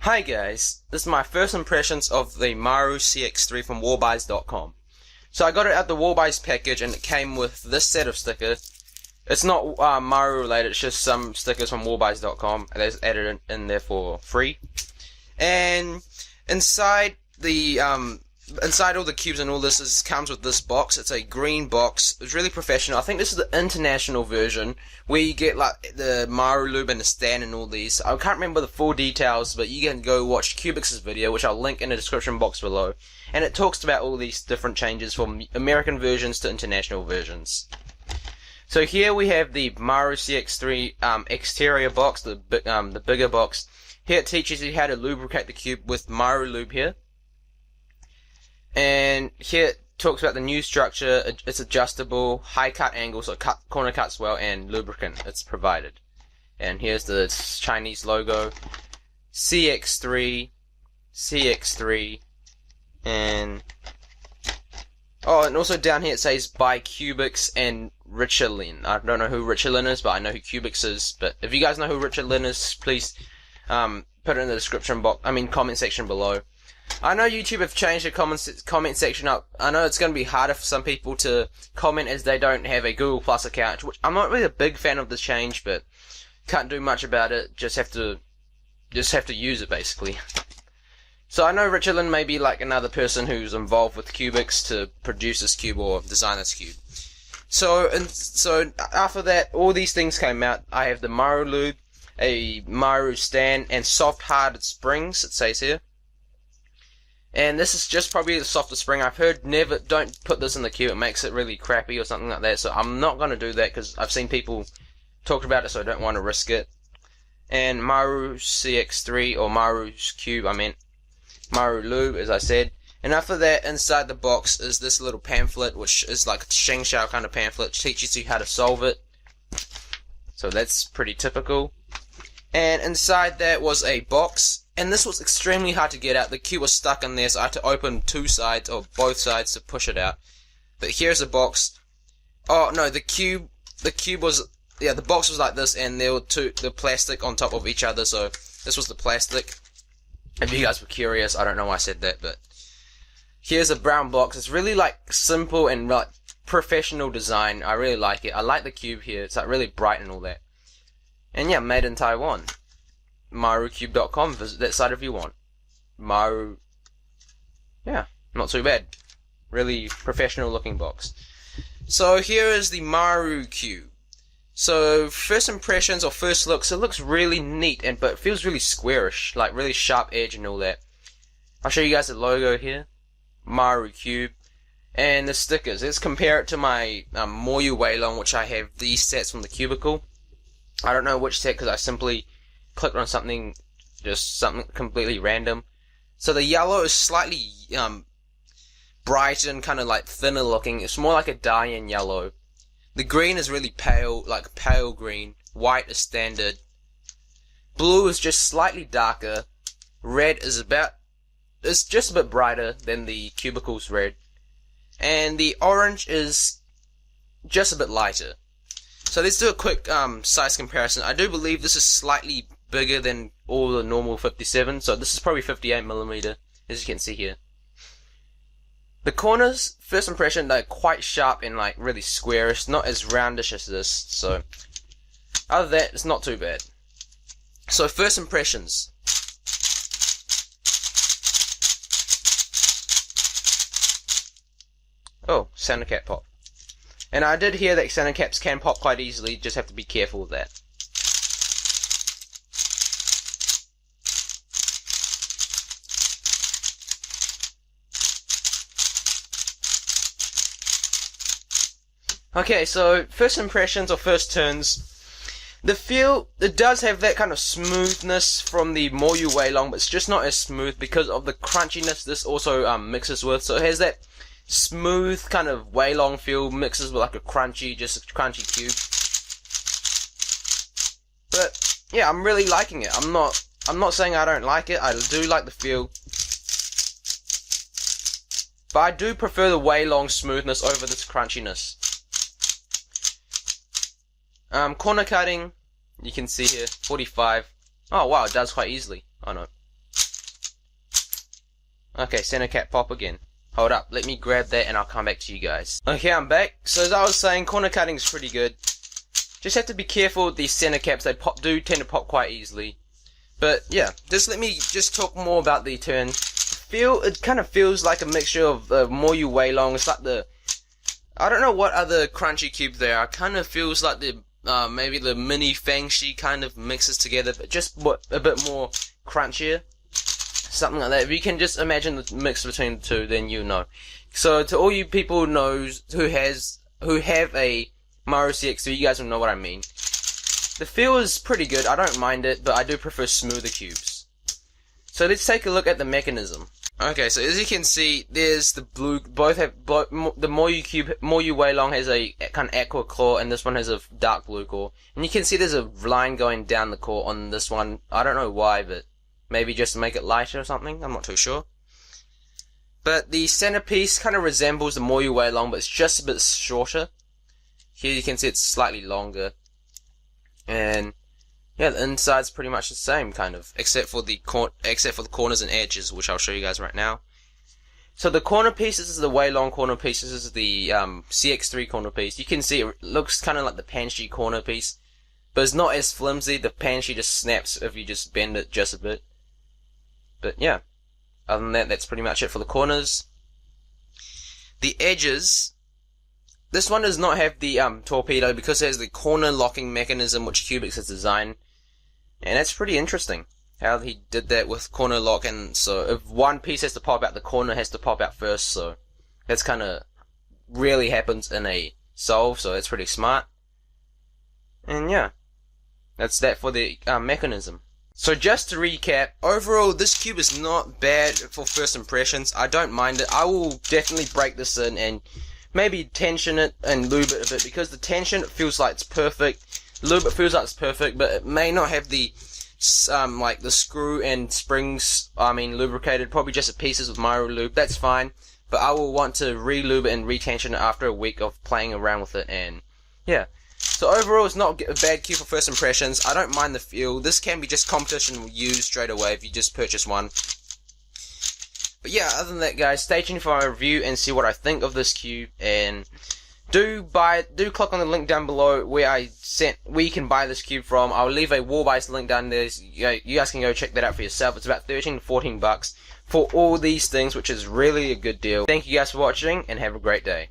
Hi guys, this is my first impressions of the Maru CX-3 from warbuys.com. So I got it at the Warbuys package and it came with this set of stickers. It's not Maru related, it's just some stickers from warbuys.com. They're added in there for free. And inside the inside all the cubes and all this comes with this box. It's a green box. It's really professional. I think this is the international version where you get like the Maru lube and the stand and all these. I can't remember the full details, but you can go watch Cubix's video, which I'll link in the description box below. And it talks about all these different changes from American versions to international versions. So here we have the Maru CX-3 exterior box, the bigger box. Here it teaches you how to lubricate the cube with Maru lube here. And here it talks about the new structure. It's adjustable, high cut angle, so corner cuts well, and lubricant it's provided. And here's the Chinese logo, CX3, and also down here it says by Cubix and Richelin. I don't know who Richelin is, but I know who Cubix is. But if you guys know who Richelin is, please put it in the description box. Comment section below. I know YouTube have changed the comment section up. I know it's going to be harder for some people to comment as they don't have a Google Plus account, which I'm not really a big fan of this change, but can't do much about it. Just have to use it basically. So I know Richelin may be like another person who's involved with Cubix to produce this cube or design this cube. So after that, all these things came out. I have the Maru lube, a Maru stand, and soft hardened springs. It says here. And this is just probably the softest spring. I've heard don't put this in the cube, it makes it really crappy or something like that. So I'm not going to do that because I've seen people talk about it, so I don't want to risk it. And Maru CX3, or Maru's cube, Maru lube, as I said. And after that, inside the box is this little pamphlet, which is like a Sheng Shao kind of pamphlet, which teaches you how to solve it. So that's pretty typical. And inside that was a box. And this was extremely hard to get out. The cube was stuck in there, so I had to open two sides, or both sides, to push it out. But here's the box. Oh, no, the box was like this, and there were the plastic on top of each other, so this was the plastic. If you guys were curious, I don't know why I said that, but here's a brown box. It's really, like, simple and, like, professional design. I really like it. I like the cube here. It's, like, really bright and all that. And, yeah, made in Taiwan. MaruCube.com, visit that site if you want. Maru, yeah, not too bad. Really professional looking box. So here is the Maru Cube. So first impressions or first looks, it looks really neat, but it feels really squarish, like really sharp edge and all that. I'll show you guys the logo here, Maru Cube, and the stickers. Let's compare it to my Moyu Weilong, which I have these sets from the Cubicle. I don't know which set because I simply clicked on something completely random. So the yellow is slightly brighter and kind of like thinner looking. It's more like a dye-in yellow. The green is really pale, like pale green. White is standard. Blue is just slightly darker. Red is just a bit brighter than the Cubicle's red. And the orange is just a bit lighter. So let's do a quick size comparison. I do believe this is slightly bigger than all the normal 57, so this is probably 58mm, as you can see here. The corners, first impression, they're quite sharp and like really squarish, not as roundish as this, so other than that, it's not too bad. So first impressions. Oh, center cap pop. And I did hear that center caps can pop quite easily, just have to be careful with that. Okay, so first impressions or first turns. The feel, it does have that kind of smoothness from the Moyu Weilong, but it's just not as smooth because of the crunchiness this also mixes with. So it has that smooth kind of Weilong feel mixes with like a crunchy cube. But yeah, I'm really liking it. I'm not saying I don't like it. I do like the feel. But I do prefer the Weilong smoothness over this crunchiness. Corner cutting, you can see here, 45. Oh wow, it does quite easily. Oh no. Okay, center cap pop again. Hold up, let me grab that and I'll come back to you guys. Okay, I'm back. So as I was saying, corner cutting is pretty good. Just have to be careful with these center caps, they do tend to pop quite easily. But yeah, just let me talk more about the turn. It kind of feels like a mixture of Maru Wei Long. It's like I don't know what other crunchy cube they are. It kind of feels like maybe the mini Fangshi kind of mixes together, but just a bit more crunchier. Something like that. If you can just imagine the mix between the two, then you know. So to all you people who have a Maru CX-3, you guys will know what I mean. The feel is pretty good. I don't mind it, but I do prefer smoother cubes. So let's take a look at the mechanism. Okay, so as you can see, there's the blue. The Maru Wei Long has a kind of aqua core, and this one has a dark blue core. And you can see there's a line going down the core on this one. I don't know why, but maybe just to make it lighter or something. I'm not too sure. But the centerpiece kind of resembles the Maru Wei Long, but it's just a bit shorter. Here you can see it's slightly longer. And yeah, the inside's pretty much the same, kind of, except for the corners and edges, which I'll show you guys right now. So the corner piece, this is the Wei Long corner piece. This is the CX-3 corner piece. You can see it looks kind of like the Panshi corner piece, but it's not as flimsy. The Panshi just snaps if you just bend it just a bit. But yeah, other than that, that's pretty much it for the corners. The edges. This one does not have the torpedo because it has the corner locking mechanism which Cubics has designed. And that's pretty interesting how he did that with corner lock, and so if one piece has to pop out, the corner has to pop out first, so that's kind of rarely happens in a solve, so that's pretty smart. And yeah, that's that for the mechanism. So just to recap, overall this cube is not bad for first impressions. I don't mind it. I will definitely break this in and maybe tension it and lube it a bit, because the tension, it feels like it's perfect. Lube, it feels like it's perfect, but it may not have the like the screw and springs, lubricated. Probably just the pieces with Maru lube. That's fine, but I will want to re-lube it and retension it after a week of playing around with it. And yeah, so overall it's not a bad cube for first impressions. I don't mind the feel. This can be just competition used straight away if you just purchase one. But yeah, other than that, guys, stay tuned for my review and see what I think of this cube. And do click on the link down below where you can buy this cube from. I'll leave a Warbase link down there. So you guys can go check that out for yourself. It's about 13 to 14 bucks for all these things, which is really a good deal. Thank you guys for watching, and have a great day.